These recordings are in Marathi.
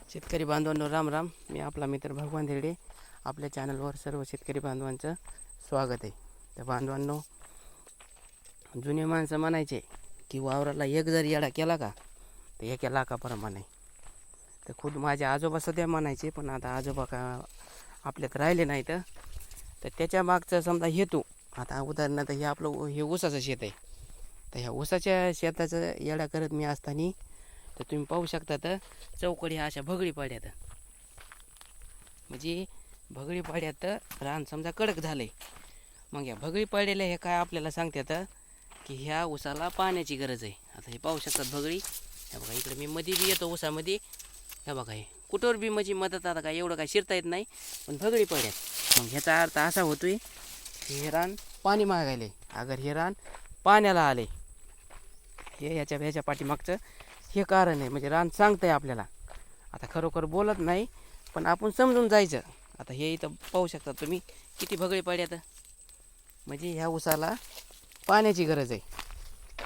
शेतकरी बांधवांनो राम राम. मी आपला मित्र भगवान धेरडे. आपल्या चॅनलवर सर्व शेतकरी बांधवांचं स्वागत आहे. तर बांधवांनो, जुने माणसं म्हणायचे की वावराला एक जर येडा केला का तर एका लाखाप्रमाणे. तर खुद माझे आजोबा सध्या म्हणायचे, पण आता आजोबा का आपल्यात राहिले नाही. तर त्याच्या मागचं समजा हेतू, आता उदाहरणार्थ हे आपलं हे ऊसाचं शेत आहे. तर ह्या ऊसाच्या शेताचं येडा करत मी असताना तर तुम्ही पाहू शकता, तर चौकडी ह्या अशा भगळी पाड्यात, म्हणजे भगळी पाड्यात रान समजा कडक झालं आहे. मग या भगळी पाड्याला हे काय आपल्याला सांगतात की ह्या ऊसाला पाण्याची गरज आहे. आता हे पाहू शकतात भगळी. हे बघा इकडे मी मध्ये बी येतो ऊसामध्ये. हे बघा हे कुठवर बी म्हणजे मदत, आता काय एवढं काय शिरता येत नाही, पण भगळी पाड्यात. मग ह्याचा अर्थ असा होतोय की हे रान पाणी मागायले. अगर हे रान पाण्याला आले, हे ह्याच्या पाठीमागचं हे कारण आहे. म्हणजे रान सांगतंय आपल्याला. आता खरोखर बोलत नाही, पण आपण समजून जायचं. आता हे इथं पाहू शकता तुम्ही किती भगळी पाड्यात, म्हणजे ह्या ऊसाला पाण्याची गरज आहे.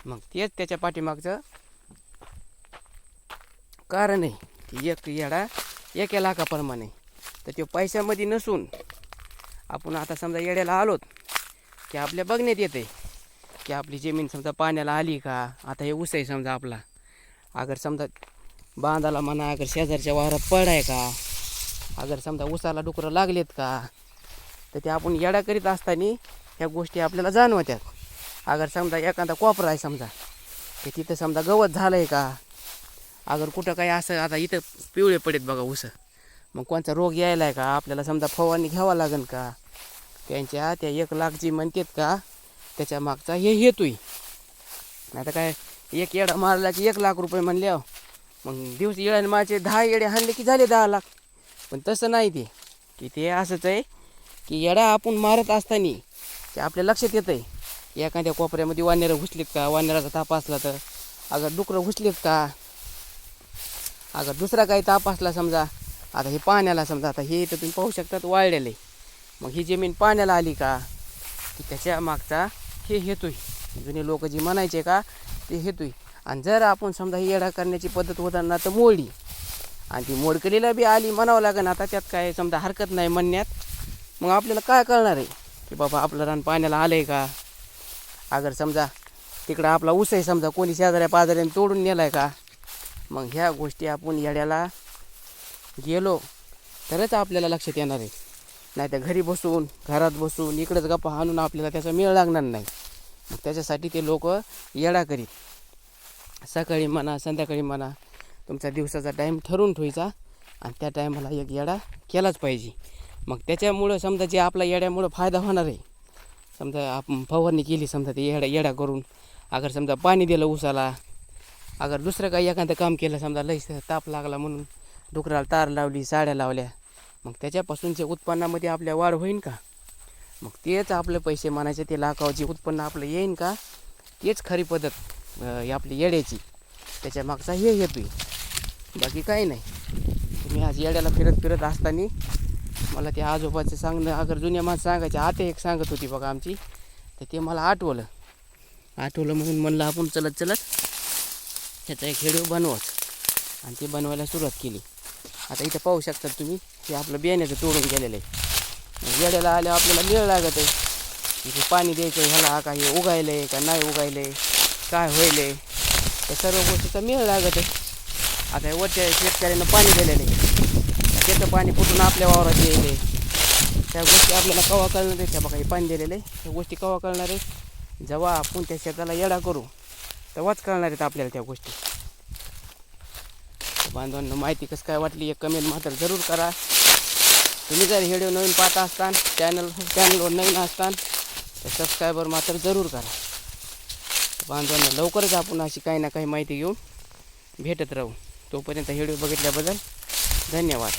मग तेच त्याच्या पाठीमागचं कारण आहे की एक येडा एका लाखाप्रमाणे. तर ते पैशामध्ये नसून आपण आता समजा येड्याला आलोत की आपल्या बघण्यात येते की आपली जमीन समजा पाण्याला आली का. आता हे ऊस आहे समजा आपला, अगर समजा बांधाला म्हणा, अगर शेजारच्या वावरात पडाय का, अगर समजा ऊसाला डुकरं लागलेत का, तर ते आपण येडा करीत असताना ह्या गोष्टी आपल्याला जाणवत्यात. अगर समजा एखादा कोपरा आहे समजा, ते तिथं समजा गवत झालं आहे का, अगर कुठं काही असं आता इथं पिवळे पडेत बघा ऊस, मग कोणता रोग यायला आहे का, आपल्याला समजा फवारणी घ्यावा लागेल का, त्यांच्या त्या 1 लाख जी म्हणतात का त्याच्या मागचा हे हेतूय. आता काय एक येडा मारला की 1 लाख रुपये म्हणले, मग दिवस येड्याने माझे 10 येडे हाणले की झाले 10 लाख. पण तसं नाही ते, की ते असंच आहे की येडा आपण मारत असताना ते आपल्या लक्षात येतं आहे की एखाद्या कोपऱ्यामध्ये वानेरं घुसलीत का, वानेराचा ताप असला तर, अगर डुकरं घुसलीत का, अगर दुसरा काही ताप असला समजा. आता हे पाण्याला समजा, आता हे तर तुम्ही पाहू शकतात वाळलेलं आहे. मग ही जमीन पाण्याला आली का, की त्याच्या मागचा हे हेतूय. जुने लोक जी म्हणायचे का ते हेतूय. आणि जर आपण समजा ही येडा करण्याची पद्धत उदाहरणार्थ मोडली, आणि ती मोडकलीला बी आली म्हणावं लागेल, आता त्यात काय समजा हरकत नाही म्हणण्यात. मग आपल्याला काय कळणार आहे की बाबा आपलं रान पाण्याला आलं आहे का. अगर समजा तिकडं आपला ऊस आहे समजा, कोणी शेजाऱ्या पाजाऱ्याने तोडून नेला आहे का. मग ह्या गोष्टी आपण येड्याला गेलो तरच आपल्याला लक्षात येणार आहे. नाही तर घरात बसून इकडंच गप्पा हाणून आपल्याला त्याचा मेळ लागणार नाही. मग त्याच्यासाठी ते लोक येडा करीत. सकाळी म्हणा, संध्याकाळी म्हणा, तुमचा दिवसाचा टाईम ठरवून ठेवायचा आणि त्या टायमाला एक येडा केलाच पाहिजे. मग त्याच्यामुळं समजा जे आपला येड्यामुळं फायदा होणार आहे, समजा आपण फवारणी केली समजा ते येडा करून, अगर समजा पाणी दिलं ऊसाला, अगर दुसरं काही एखादं काम केलं समजा, लई ताप लागला म्हणून डुकराला तार लावली, साड्या लावल्या, मग त्याच्यापासूनच्या उत्पन्नामध्ये आपल्या वाढ होईन का. मग तेच आपले पैसे म्हणायचे, ते लाखावर जे उत्पन्न आपलं येईन का, तेच खरी पद्धत आपली येड्याची. त्याच्या मागचा हे येतोय, बाकी काही नाही. तुम्ही आज येड्याला फिरत असताना मला ते आजोबाचं सांगणं, अगर जुन्या माणसं सांगायचे, आता एक सांगत होती बघा आमची, तर ते मला आठवलं म्हणून म्हणलं आपण चलत त्याचा एक व्हिडिओ बनवत, आणि ते बनवायला सुरुवात केली. आता इथं पाहू शकतात तुम्ही, हे आपलं बियाण्याचं तोडून गेलेलं आहे. येड्याला आल्यावर आपल्याला मेळ लागत आहे, इथे पाणी द्यायचं ह्याला, का हे उगायलं आहे का नाही उगायलं आहे, काय होईल आहे, त्या सर्व गोष्टीचा मेळ लागत आहे. आता वरच्या शेतकऱ्यांना पाणी दिलेलं आहे, त्याचं पाणी फुटून आपल्या वावरात येईल, त्या गोष्टी आपल्याला केव्हा कळणार आहे. त्या बघा हे पाणी दिलेलं आहे, त्या गोष्टी केव्हा कळणार आहे, जेव्हा आपण त्या शेताला येडा करू तेव्हाच कळणार आहेत आपल्याला त्या गोष्टी. बांधवांना माहिती कसं काय वाटली एक कमेंट मात्र जरूर करा. तुम्ही जर व्हिडिओ नवीन पाहत असताल, चॅनलवर नवीन असताल, तर सबस्क्रायबर मात्र जरूर करा. बांधवांना लवकरच आपण अशी काही ना काही माहिती घेऊन भेटत राहू. तोपर्यंत व्हिडिओ बघितल्याबद्दल धन्यवाद.